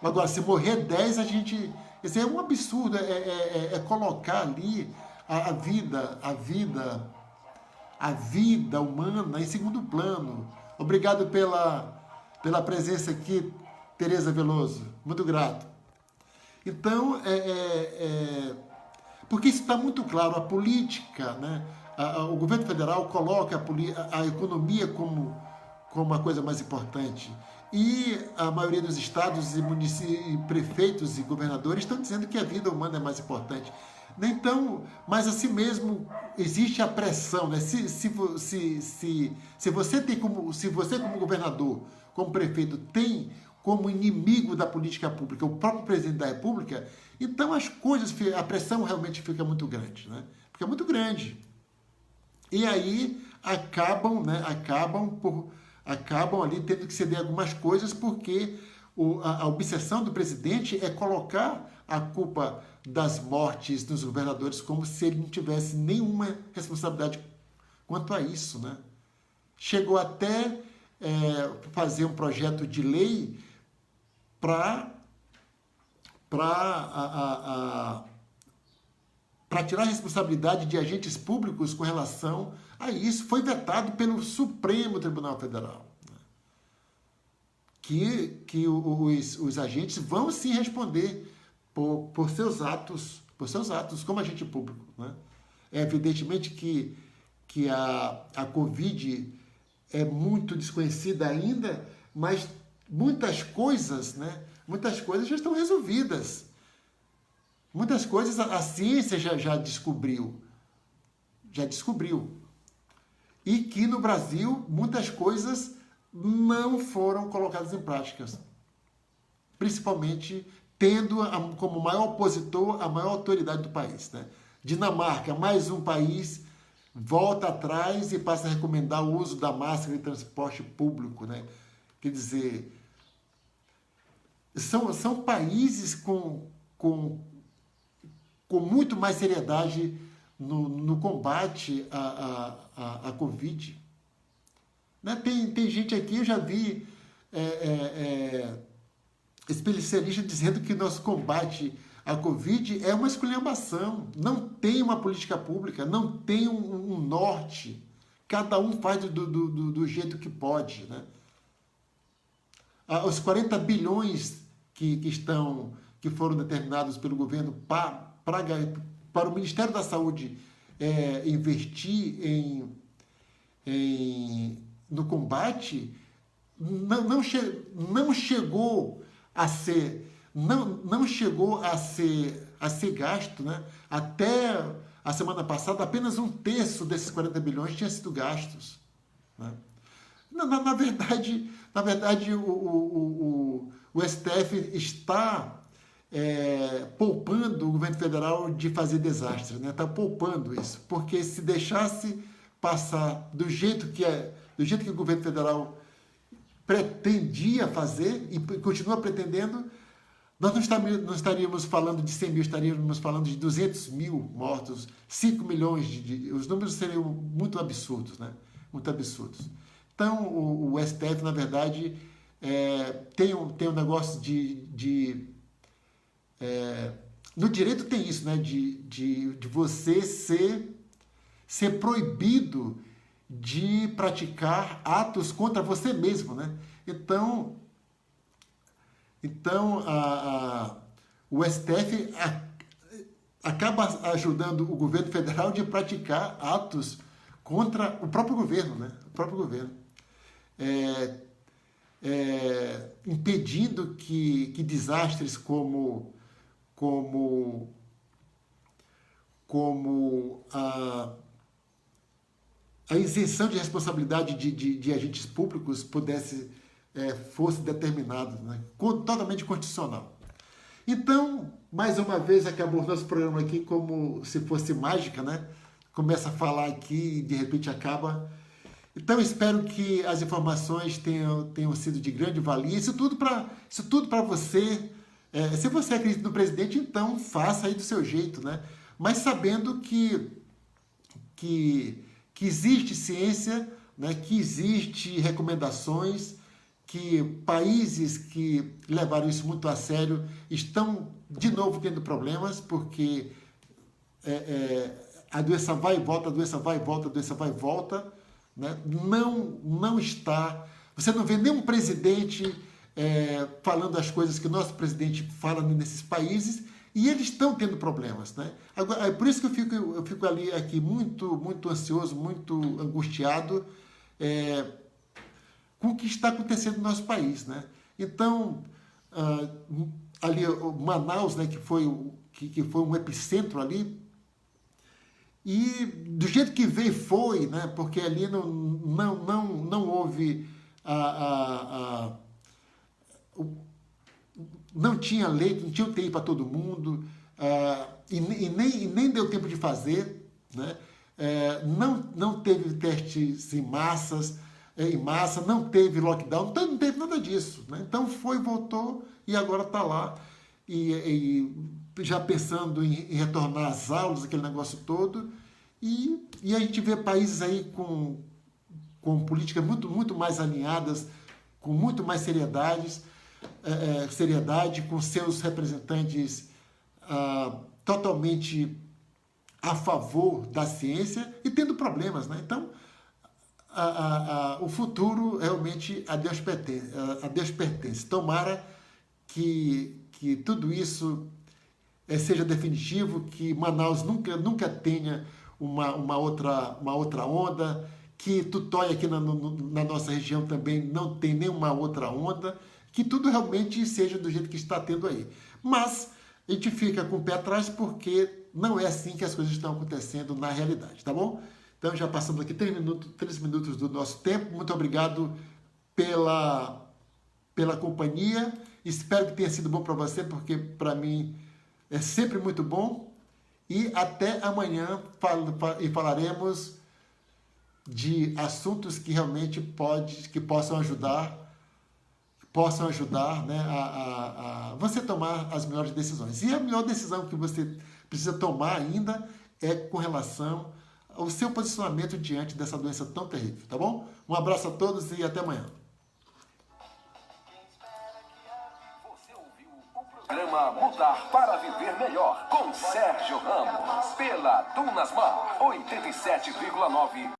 Agora, se morrer 10, a gente... Quer dizer, é um absurdo, é colocar ali a vida humana em segundo plano. Obrigado pela presença aqui, Tereza Veloso. Muito grato. Então, porque isso está muito claro, a política, né? O governo federal coloca a economia como a coisa mais importante. E a maioria dos estados e municípios, prefeitos e governadores estão dizendo que a vida humana é mais importante. Então, mas assim mesmo existe a pressão, né? Se você como governador, como prefeito, tem como inimigo da política pública o próprio presidente da República, então a pressão realmente fica muito grande, né? Fica muito grande. E aí acabam ali tendo que ceder algumas coisas, porque a obsessão do presidente é colocar a culpa das mortes dos governadores como se ele não tivesse nenhuma responsabilidade quanto a isso, né? Chegou até fazer um projeto de lei para tirar a responsabilidade de agentes públicos com relação a isso. Foi vetado pelo Supremo Tribunal Federal, né? Que os agentes vão sim responder por seus atos como agente público, né? É evidentemente que a Covid é muito desconhecida ainda, mas muitas coisas, né? Muitas coisas já estão resolvidas. Muitas coisas a ciência já descobriu. E que no Brasil muitas coisas não foram colocadas em práticas. Principalmente tendo como maior opositor a maior autoridade do país, né? Dinamarca, mais um país, volta atrás e passa a recomendar o uso da máscara em transporte público, né? Quer dizer, são países com muito mais seriedade no combate à Covid. Né? Tem gente aqui, eu já vi especialista dizendo que o nosso combate à Covid é uma esculhambação. Não tem uma política pública, não tem um norte. Cada um faz do jeito que pode, né? Os 40 bilhões que foram determinados pelo governo para o Ministério da Saúde investir no combate, não chegou a ser gasto, né? Até a semana passada, apenas 1/3 desses 40 bilhões tinha sido gastos, né? Na verdade, o STF está poupando o governo federal de fazer desastres, né? Está poupando isso, porque se deixasse passar do jeito que o governo federal pretendia fazer e continua pretendendo, nós não estaríamos falando de 100 mil, estaríamos falando de 200 mil mortos, 5 milhões os números seriam muito absurdos, né? Muito absurdos. Então, o STF, na verdade, tem um negócio no direito tem isso, né? De você ser proibido de praticar atos contra você mesmo, né? Então o STF acaba ajudando o governo federal de praticar atos contra o próprio governo, né? O próprio governo. impedindo que desastres como a isenção de responsabilidade de agentes públicos fosse determinado, né? Totalmente constitucional. Então, mais uma vez, acabou o nosso programa aqui como se fosse mágica, né? Começa a falar aqui e de repente acaba. Então, espero que as informações tenham sido de grande valia. Isso tudo para você. Se você acredita no presidente, então faça aí do seu jeito, né? Mas sabendo que existe ciência, né? Que existe recomendações, que países que levaram isso muito a sério estão, de novo, tendo problemas, porque a doença vai e volta, a doença vai e volta, a doença vai e volta, né? Não está... Você não vê nenhum presidente falando as coisas que o nosso presidente fala nesses países, e eles estão tendo problemas, né? Agora, é por isso que eu fico aqui muito, muito ansioso, muito angustiado, com o que está acontecendo no nosso país, né? Então, ali Manaus, né, que foi um epicentro ali, e do jeito que veio foi, né? Porque ali não houve não tinha leito, não tinha UTI para todo mundo, e nem deu tempo de fazer, né? Não teve testes em massa, não teve lockdown, não teve nada disso, né? Então voltou e agora está lá, e já pensando em retornar às aulas, aquele negócio todo, e a gente vê países aí com políticas muito, muito mais alinhadas, com muito mais seriedade, com seus representantes totalmente a favor da ciência e tendo problemas, né? Então, o futuro realmente a Deus pertence. Tomara que tudo isso seja definitivo, que Manaus nunca tenha uma outra onda, que Tutóia aqui na nossa região também não tem nenhuma outra onda, que tudo realmente seja do jeito que está tendo aí. Mas a gente fica com o pé atrás porque não é assim que as coisas estão acontecendo na realidade, tá bom? Então, já passamos aqui 3 minutos do nosso tempo. Muito obrigado pela companhia. Espero que tenha sido bom para você, porque para mim é sempre muito bom. E até amanhã falaremos de assuntos que realmente possam ajudar, né, a você tomar as melhores decisões. E a melhor decisão que você precisa tomar ainda é com relação ao seu posicionamento diante dessa doença tão terrível, tá bom? Um abraço a todos e até amanhã. Você ouviu o programa Mudar para Viver Melhor com Sérgio Ramos pela Tunasmar 87,9.